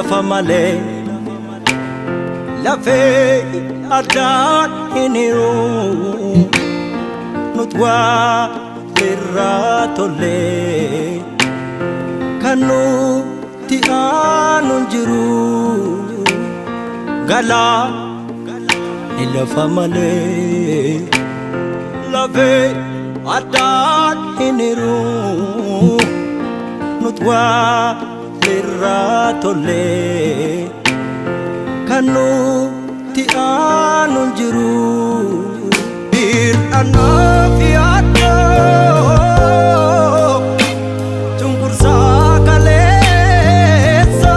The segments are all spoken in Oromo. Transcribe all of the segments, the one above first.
lafa malee lafee addaan hin hiru nuti waa irraa tollee kan nuti aanu hin jiru galaa ni lafa malee lafee addaan hin hiru nuti waa irraa tollee kan nuti aanu hin jiru bir'anaa fi addoo cunqursaa kaleessa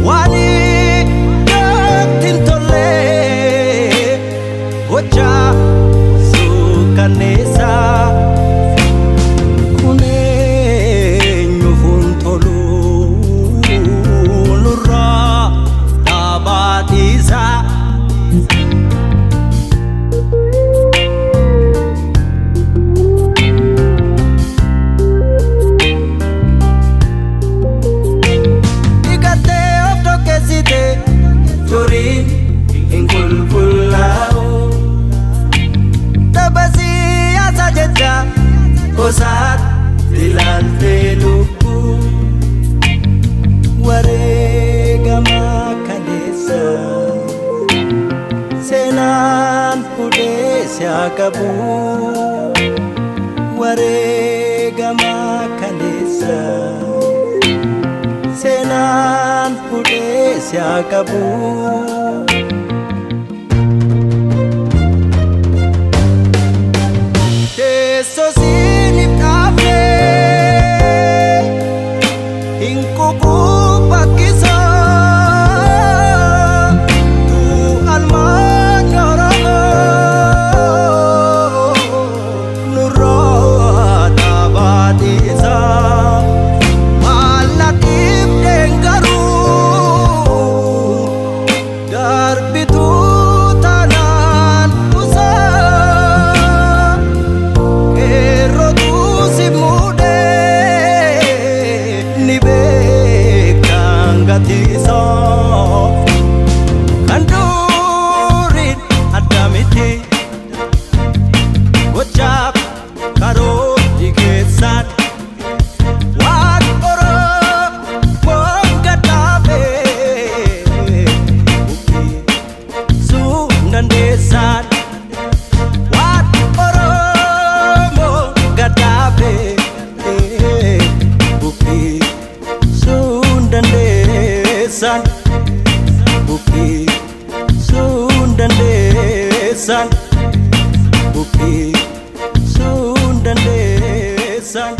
waan itti hin tollee gocha suukanneessa Kosat dilante lupu wareegama kaleessa seenaan fuudhee qabu wareegama kaleessa seenaan fuudhee qabu Bukti sundandesan Bukti sundandesan